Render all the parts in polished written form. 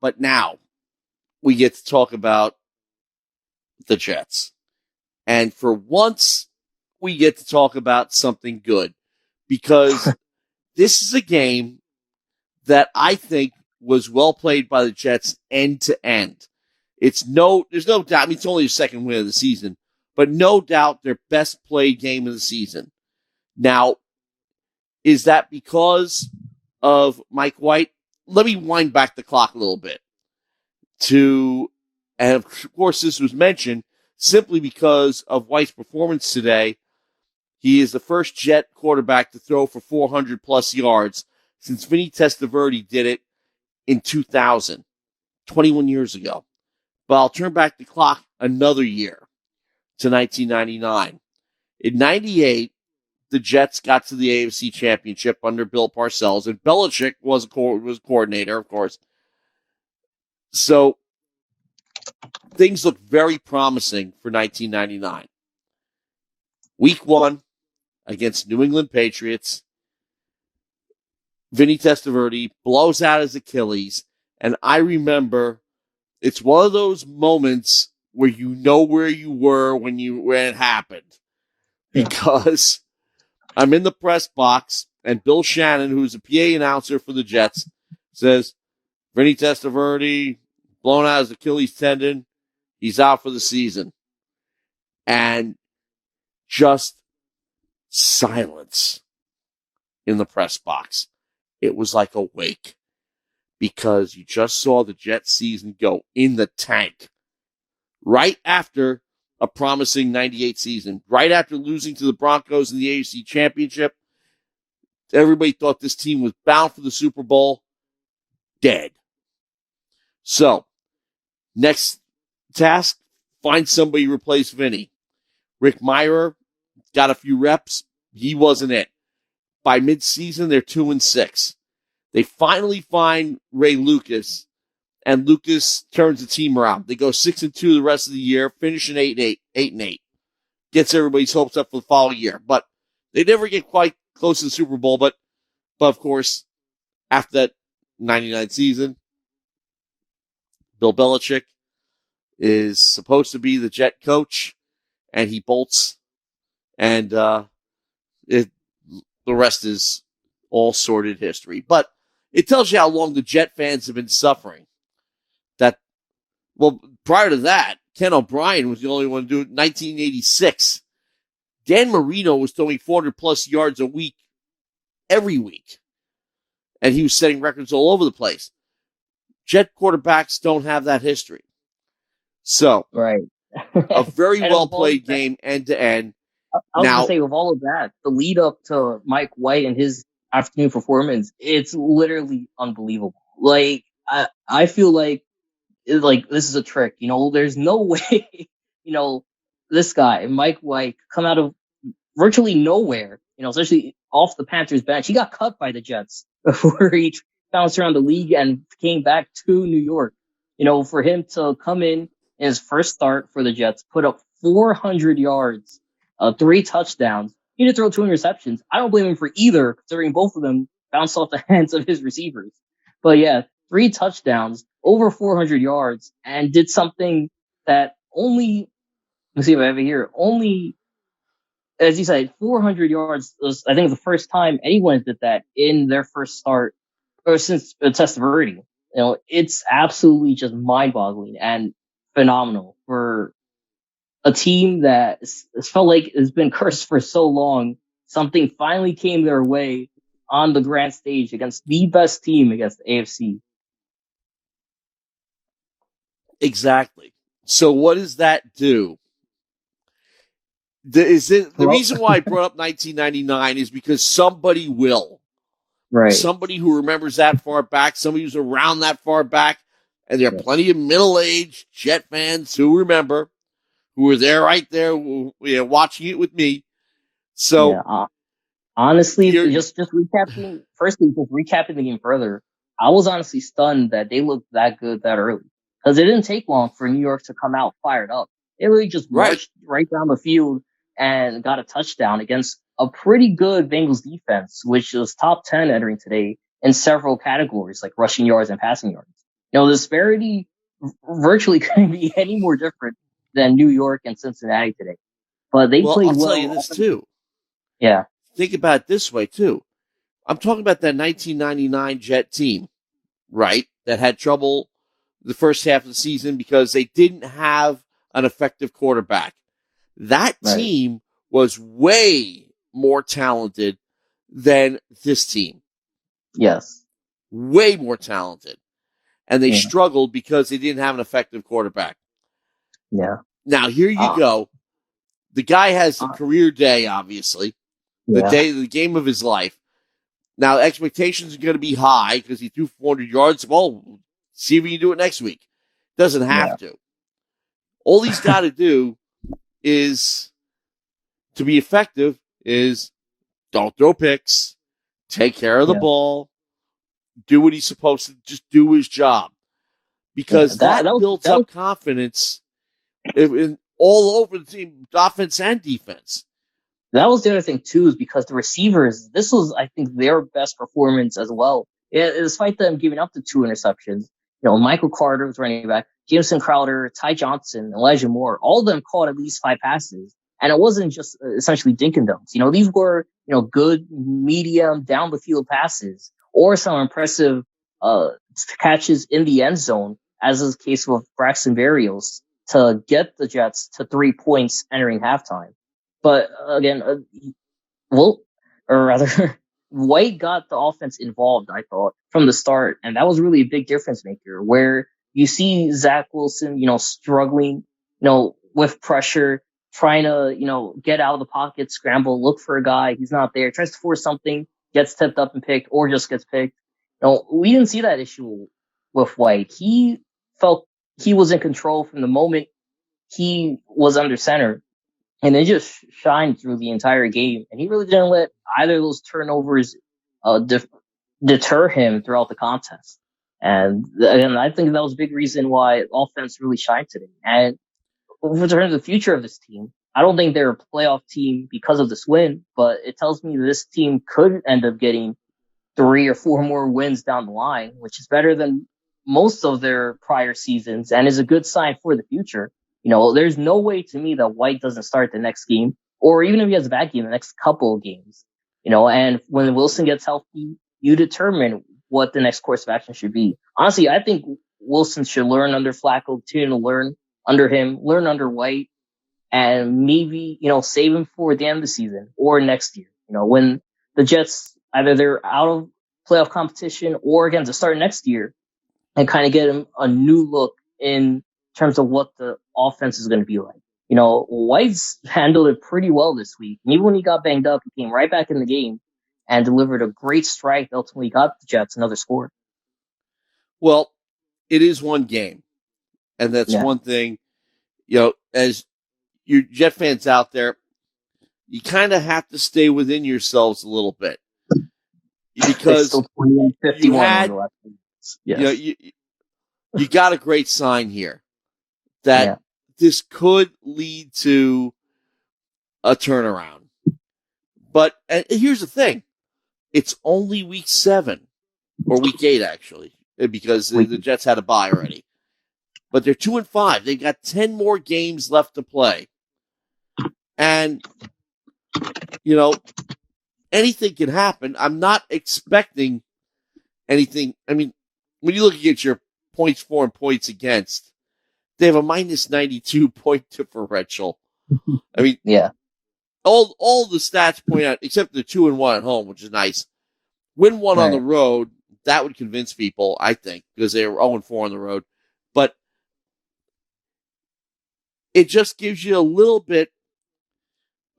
But now we get to talk about the Jets. And for once, we get to talk about something good, because this is a game that I think was well played by the Jets end to end. There's no doubt. I mean, it's only the second win of the season, but no doubt their best played game of the season. Now, is that because of Mike White? Let me wind back the clock a little bit and of course this was mentioned simply because of White's performance today. He is the first Jet quarterback to throw for 400 plus yards since Vinny Testaverde did it in 2000, 21 years ago. But I'll turn back the clock another year to 1999. In 98, the Jets got to the AFC Championship under Bill Parcells, and Belichick was coordinator, of course. So things look very promising for 1999. Week 1 against New England Patriots, Vinny Testaverde blows out his Achilles, and I remember it's one of those moments where you know where you were when it happened, because I'm in the press box and Bill Shannon, who's a PA announcer for the Jets, says, Vinny Testaverde blown out his Achilles tendon. He's out for the season. And just silence in the press box. It was like a wake, because you just saw the Jets season go in the tank right after a promising 98 season, right after losing to the Broncos in the AFC Championship. Everybody thought this team was bound for the Super Bowl. Dead. So, next task, find somebody to replace Vinny. Rick Mirer got a few reps. He wasn't it. By midseason, they're 2-6. They finally find Ray Lucas, and Lucas turns the team around. They go 6-2 the rest of the year, finishing 8-8. Gets everybody's hopes up for the following year. But they never get quite close to the Super Bowl. But of course, after that 99 season, Bill Belichick is supposed to be the Jet coach, and he bolts, and the rest is all sordid history. But it tells you how long the Jet fans have been suffering. Prior to that, Ken O'Brien was the only one to do it in 1986. Dan Marino was throwing 400-plus yards a week every week, and he was setting records all over the place. Jet quarterbacks don't have that history. So, right. A very well-played game end-to-end. I was going to say, with all of that, the lead-up to Mike White and his afternoon performance, it's literally unbelievable. Like, I feel like this is a trick. There's no way, this guy, Mike White, come out of virtually nowhere, especially off the Panthers bench. He got cut by the Jets before he bounced around the league and came back to New York. For him to come in his first start for the Jets, put up 400 yards, 3 touchdowns. He did throw 2 interceptions. I don't blame him for either, considering both of them bounced off the hands of his receivers. But yeah, 3 touchdowns, over 400 yards, and did something that let's see if I have it here, as you said, 400 yards was, I think, the first time anyone did that in their first start, or since Testaverde. It's absolutely just mind-boggling and phenomenal for a team that felt like has been cursed for so long. Something finally came their way on the grand stage against the best team against the AFC. Exactly. So what does that do? The reason why I brought up 1999 is because somebody will. Right. Somebody who remembers that far back, somebody who's around that far back, and there are plenty of middle-aged Jet fans who remember, who were there right there, watching it with me. So, honestly, just recapping the game further, I was honestly stunned that they looked that good that early, because it didn't take long for New York to come out fired up. They really just marched right down the field and got a touchdown against a pretty good Bengals defense, which was top 10 entering today in several categories, like rushing yards and passing yards. The disparity virtually couldn't be any more different than New York and Cincinnati today. But they played I'll well. tell you this too. Yeah. Think about it this way too. I'm talking about that 1999 Jet team, right? That had trouble the first half of the season because they didn't have an effective quarterback. That team was way more talented than this team. Yes. Way more talented. And they struggled because they didn't have an effective quarterback. Yeah. Now, here you go. The guy has a career day, obviously. The game of his life. Now, expectations are going to be high because he threw 400 yards. Well, see if he can do it next week. Doesn't have to. All he's got to do is, to be effective, is don't throw picks, take care of the ball, do what he's supposed to, just do his job. Because that builds up confidence in all over the team, offense and defense. That was the other thing too, is because the receivers, this was, I think, their best performance as well. Despite them giving up the 2 interceptions, Michael Carter was running back, Jameson Crowder, Ty Johnson, Elijah Moore, all of them caught at least 5 passes. And it wasn't just essentially dink and dunks. These were, good, medium, down the field passes, or some impressive, catches in the end zone, as is the case with Braxton Berrios, to get the Jets to 3 points entering halftime. But again, White got the offense involved, I thought, from the start. And that was really a big difference maker, where you see Zach Wilson, struggling, with pressure, trying to, get out of the pocket, scramble, look for a guy. He's not there, tries to force something, gets tipped up and picked, or just gets picked. We didn't see that issue with White. He felt he was in control from the moment he was under center. And it just shined through the entire game. And he really didn't let either of those turnovers deter him throughout the contest. And again, I think that was a big reason why offense really shined today. And in terms of the future of this team, I don't think they're a playoff team because of this win, but it tells me this team could end up getting 3 or 4 more wins down the line, which is better than most of their prior seasons and is a good sign for the future. There's no way to me that White doesn't start the next game, or even if he has a bad game, the next couple of games. And when Wilson gets healthy, you determine what the next course of action should be. Honestly, I think Wilson should learn under Flacco, continue to learn under him, learn under White, and maybe, save him for the end of the season or next year. When the Jets, either they're out of playoff competition or again to start next year and kind of get him a new look in terms of what the offense is going to be like. White's handled it pretty well this week. And even when he got banged up, he came right back in the game and delivered a great strike that ultimately got the Jets another score. Well, it is one game. And that's one thing, as you Jet fans out there, you kind of have to stay within yourselves a little bit. Because you had, you got a great sign here that this could lead to a turnaround. But and here's the thing. It's only week 7 or week 8, actually, because the Jets had a bye already. But they're 2-5. They've got 10 more games left to play. And, anything can happen. I'm not expecting anything. I mean, when you look at your points for and points against, they have a minus 92 point differential. I mean, all the stats point out, except the 2-1 at home, which is nice. Win 1 on the road, that would convince people, I think, because they were 0-4 on the road. But it just gives you a little bit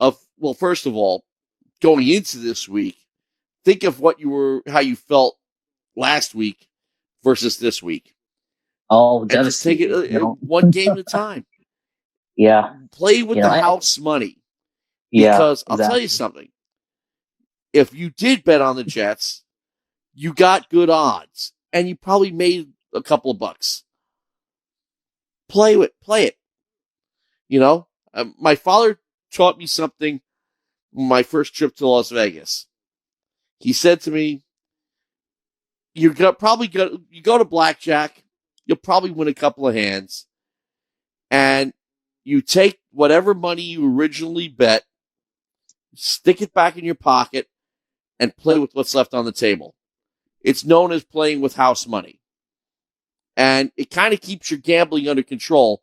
of, well, first of all, going into this week, think of how you felt last week versus this week. Oh, and just take it one game at a time. Play with the house money. Because I'll tell you something. If you did bet on the Jets, you got good odds, and you probably made a couple of bucks. Play it. My father taught me something my first trip to Las Vegas. He said to me, you go to blackjack, you'll probably win a couple of hands. And you take whatever money you originally bet, stick it back in your pocket, and play with what's left on the table. It's known as playing with house money. And it kind of keeps your gambling under control.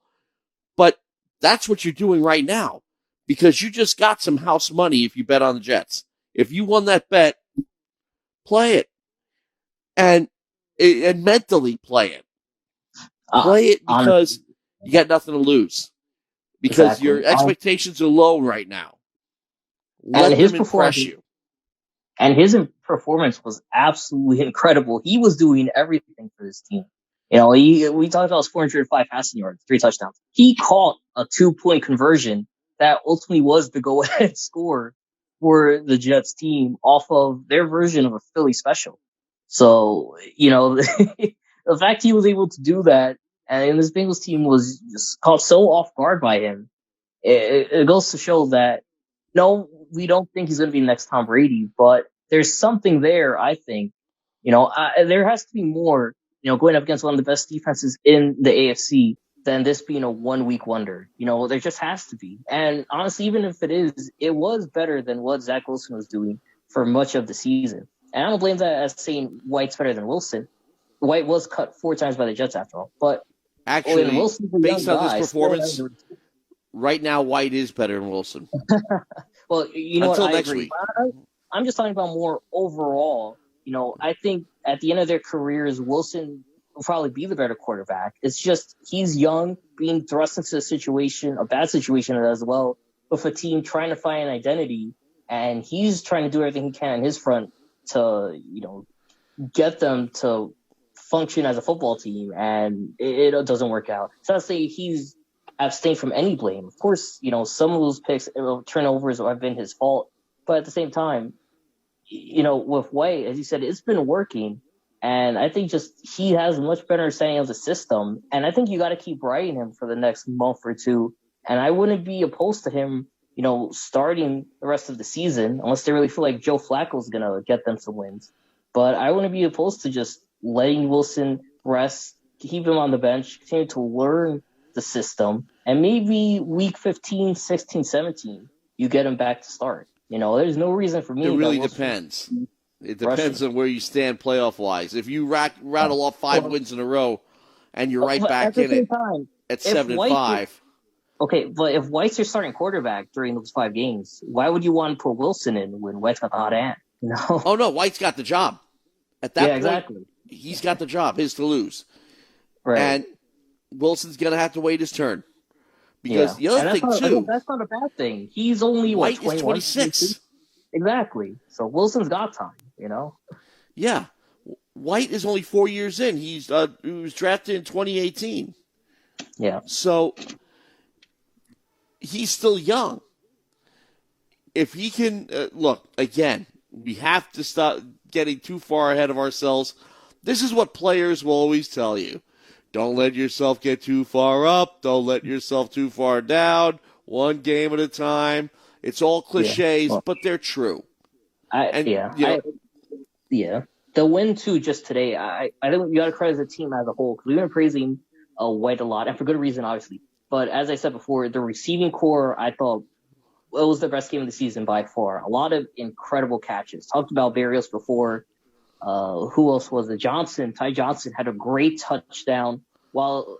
But that's what you're doing right now, because you just got some house money if you bet on the Jets. If you won that bet, play it. And mentally play it. Play it because honestly, you got nothing to lose. Because your expectations are low right now. Let them impress you. And his performance was absolutely incredible. He was doing everything for this team. We talked about his 405 passing yards, 3 touchdowns. He caught a 2-point conversion that ultimately was the go-ahead score for the Jets team off of their version of a Philly special. So, the fact he was able to do that, and this Bengals team was just caught so off guard by him, it goes to show that, no, we don't think he's going to be the next Tom Brady, but there's something there, I think. There has to be more, going up against one of the best defenses in the AFC than this being a 1-week wonder. There just has to be. And honestly, even if it is, it was better than what Zach Wilson was doing for much of the season. And I don't blame that as saying White's better than Wilson. White was cut 4 times by the Jets after all. But actually, based on his performance, right now White is better than Wilson. Well, Until what? I next agree. week. I'm just talking about more overall. I think at the end of their careers, Wilson will probably be the better quarterback. It's just he's young, being thrust into a bad situation as well, with a team trying to find an identity, and he's trying to do everything he can on his front to, get them to function as a football team, and it doesn't work out. So I'd say he's abstained from any blame. Of course, some of those picks, turnovers have been his fault, but at the same time, with White, as you said, it's been working. And I think just he has a much better understanding of the system. And I think you got to keep riding him for the next month or two. And I wouldn't be opposed to him, starting the rest of the season, unless they really feel like Joe Flacco's going to get them some wins. But I wouldn't be opposed to just letting Wilson rest, keep him on the bench, continue to learn the system. And maybe week 15, 16, 17, you get him back to start. There's no reason for me. It really depends. It depends on where you stand playoff-wise. If you rattle off 5 wins in a row and you're right back in it at 7-5. Okay, but if White's your starting quarterback during those 5 games, why would you want to put Wilson in when White's got the hot hand? Oh, no, White's got the job. At that point, exactly. He's got the job, his to lose. Right. And Wilson's going to have to wait his turn. Because the other thing, too... That's not a bad thing. He's only, White is 26. Exactly. So Wilson's got time, Yeah. White is only 4 years in. He was drafted in 2018. Yeah. So he's still young. If he can... look, again, we have to stop getting too far ahead of ourselves. This is what players will always tell you. Don't let yourself get too far up. Don't let yourself too far down. One game at a time. It's all cliches, but they're true. The win, too, just today, I think you got to credit the team as a whole, because we've been praising White a lot, and for good reason, obviously. But as I said before, the receiving core, I thought, it was the best game of the season by far. A lot of incredible catches. Talked about Barrios before. Who else was it? Ty Johnson had a great touchdown while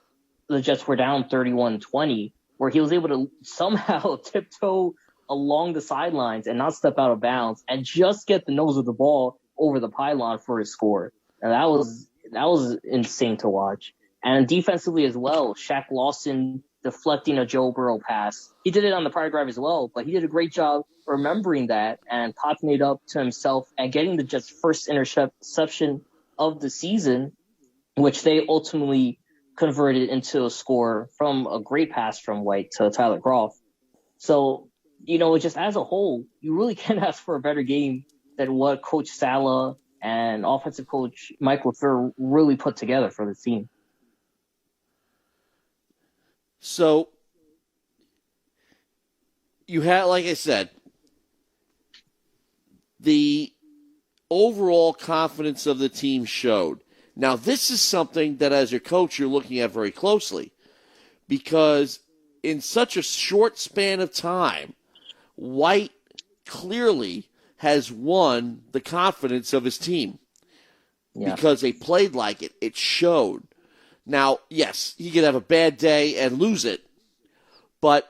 the Jets were down 31-20, where he was able to somehow tiptoe along the sidelines and not step out of bounds and just get the nose of the ball over the pylon for his score. And that was insane to watch. And defensively as well, Shaq Lawson deflecting a Joe Burrow pass. He did it on the prior drive as well, but he did a great job remembering that and popping it up to himself and getting the Jets' first interception of the season, which they ultimately converted into a score from a great pass from White to Tyler Groff. So, just as a whole, you really can't ask for a better game than what Coach Saleh and offensive coach Mike LaFleur really put together for the team. So, you had, like I said, the overall confidence of the team showed. Now, this is something that as your coach you're looking at very closely, because in such a short span of time, White clearly has won the confidence of his team because they played like it. It showed. Now, yes, he could have a bad day and lose it, but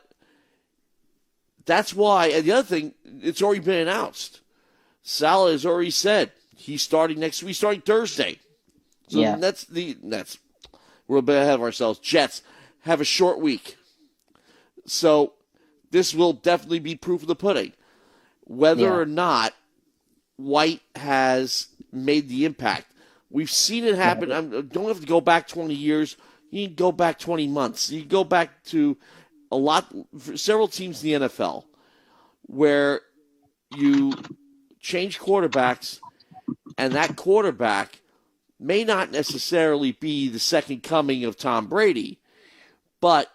that's why. And the other thing, it's already been announced. Saleh has already said he's starting next week, starting Thursday. So that's we're a bit ahead of ourselves. Jets have a short week. So this will definitely be proof of the pudding. Whether or not White has made the impact. We've seen it happen. I don't have to go back 20 years. You can go back 20 months. You can go back to several teams in the NFL where you change quarterbacks, and that quarterback may not necessarily be the second coming of Tom Brady, but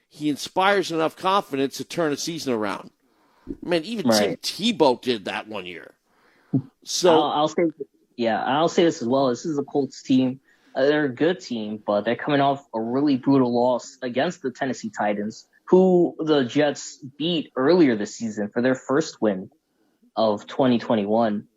he inspires enough confidence to turn a season around. I mean, even Tim Tebow did that one year. So I'll say this as well. This is a Colts team. They're a good team, but they're coming off a really brutal loss against the Tennessee Titans, who the Jets beat earlier this season for their first win of 2021.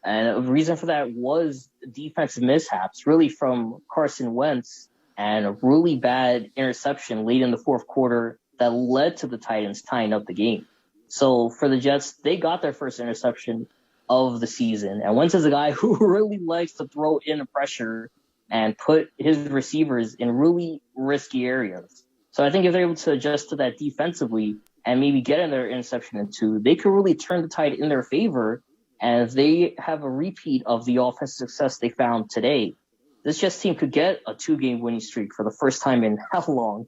And the reason for that was defensive mishaps, really from Carson Wentz, and a really bad interception late in the fourth quarter that led to the Titans tying up the game. So for the Jets, they got their first interception of the season. And Wentz is a guy who really likes to throw in the pressure and put his receivers in really risky areas. So I think if they're able to adjust to that defensively and maybe get in their interception in two, they could really turn the tide in their favor. And if they have a repeat of the offensive success they found today, this Jets team could get a 2-game winning streak for the first time in how long?